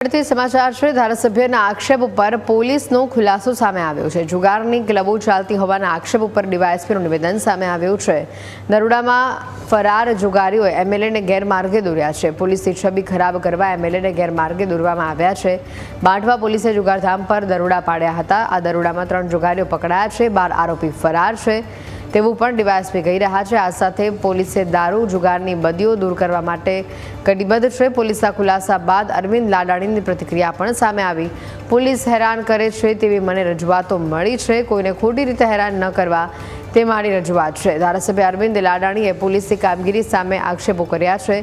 જુનાગઢથી સમાચાર છે। ધારાસભ્યના આક્ષેપ ઉપર પોલીસનો ખુલાસો સામે આવ્યો છે। જુગારની ક્લબો ચાલતી હોવાના આક્ષેપ ઉપર ડીવાયએસપીનું નિવેદન સામે આવ્યું છે। દરોડામાં ફરાર જુગારીઓએ એમએલએને ગેરમાર્ગે દોર્યા છે। પોલીસની છબી ખરાબ કરવા એમએલએને ગેરમાર્ગે દોરવામાં આવ્યા છે। બાંટવા પોલીસે જુગારધામ પર દરોડા પાડ્યા હતા। આ દરોડામાં 3 જુગારીઓ પકડાયા છે। 12 આરોપી ફરાર છે તેવું પણ ડીવાયએસપી કહી રહ્યા છે। આ સાથે પોલીસે દારૂ જુગારની બદીઓ દૂર કરવા માટે કટિબદ્ધ છે। પોલીસના ખુલાસા બાદ અરવિંદ લાડાણીની પ્રતિક્રિયા પણ સામે આવી। પોલીસ હેરાન કરે છે તેવી મને રજૂઆતો મળી છે। કોઈને ખોટી રીતે હેરાન ન કરવા તે મારી રજૂઆત છે। ધારાસભ્ય અરવિંદ લાડાણીએ પોલીસની કામગીરી સામે આક્ષેપો કર્યા છે।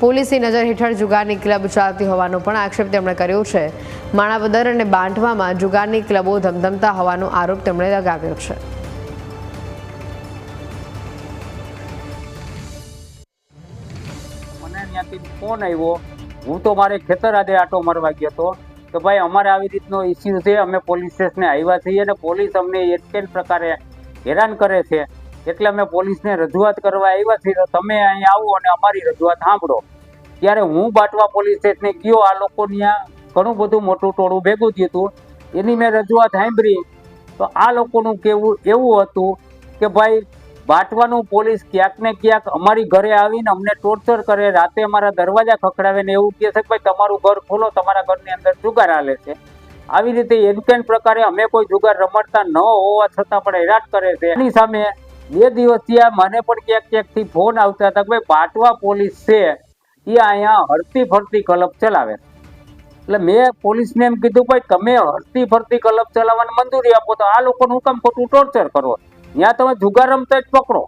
પોલીસની નજર હેઠળ જુગારની ક્લબ ચાલતી હોવાનો પણ આક્ષેપ તેમણે કર્યો છે। માણાવદર અને બાંટવામાં જુગારની ક્લબો ધમધમતા હોવાનો આરોપ તેમણે લગાવ્યો છે। फोन आव्यो हूँ तो मारे खेतर आदे आटो मारवा गयो तो कि भाई अमारे आवी रीतनो इश्यू छे, अमे पोलीस स्टेशने आव्या छीए अने पोलीस अमने एक के प्रकारे हैरान करे छे એટલે અમે પોલીસને રજૂઆત કરવા આવ્યા છીએ। તો તમે અહીં આવો અને અમારી રજૂઆત સાંભળો। ત્યારે હું બાટવા પોલીસ સ્ટેશને ગયો। આ લોકોની ઘણું બધું મોટું ટોળું ભેગું થયું હતું। એની મેં રજૂઆત સાંભળી તો આ લોકોનું કહેવું એવું હતું કે ભાઈ બાટવાનું પોલીસ ક્યાંક ને ક્યાંક અમારી ઘરે આવીને અમને ટોર્ચર કરે, રાતે અમારા દરવાજા ખખડાવે ને એવું કહે છે કે ભાઈ તમારું ઘર ખોલો, તમારા ઘરની અંદર જુગાર હાલે છે। આવી રીતે એનકેન પ્રકારે અમે કોઈ જુગાર રમતા ન હોવા છતાં પણ હેરાન કરે છે। એની સામે 2 દિવસથી મને પણ ક્યાંકથી ફોન આવતા હતા કે ભાઈ બાટવા પોલીસ છે એ અહીંયા હરતી ફરતી ક્લબ ચલાવે। એટલે મેં પોલીસને એમ કીધું ભાઈ તમે હરતી ફરતી ક્લબ ચલાવવાની મંજૂરી આપો તો આ લોકોનું કામ ખોટું ટોર્ચર કરો। ત્યાં તમે જુગાર રમતા જ પકડો,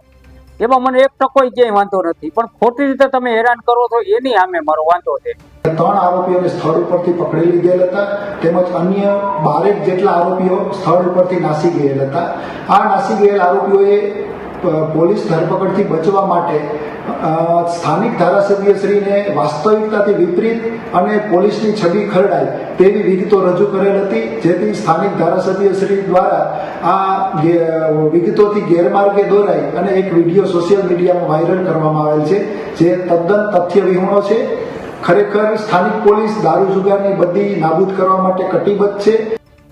એમાં મને 1% ક્યાંય વાંધો નથી, પણ ખોટી રીતે તમે હેરાન કરો છો એની સામે મારો વાંધો છે। 3 આરોપીઓને સ્થળ ઉપરથી પકડી લીધેલ હતા, તેમજ અન્ય 12 જેટલા આરોપીઓ સ્થળ ઉપરથી નાસી ગયેલ હતા। આ નાસી ગયેલ આરોપીઓએ પોલીસ ધરપકડથી બચવા માટે સ્થાનિક ધારાસભ્યશ્રીને વાસ્તવિકતાથી વિપરીત અને પોલીસની છબી ખરડાય તેવી વિગતો રજૂ કરેલ હતી, જેથી સ્થાનિક ધારાસભ્યશ્રી દ્વારા આ વિગતોથી ગેરમાર્ગે દોરાઈ અને એક વિડીયો સોશિયલ મીડિયામાં વાયરલ કરવામાં આવેલ છે, જે તદ્દન તથ્યવિહોણો છે। ખરેખર સ્થાનિક પોલીસ દારૂ જુગારની બધી નાબૂદ કરવા માટે કટિબદ્ધ છે।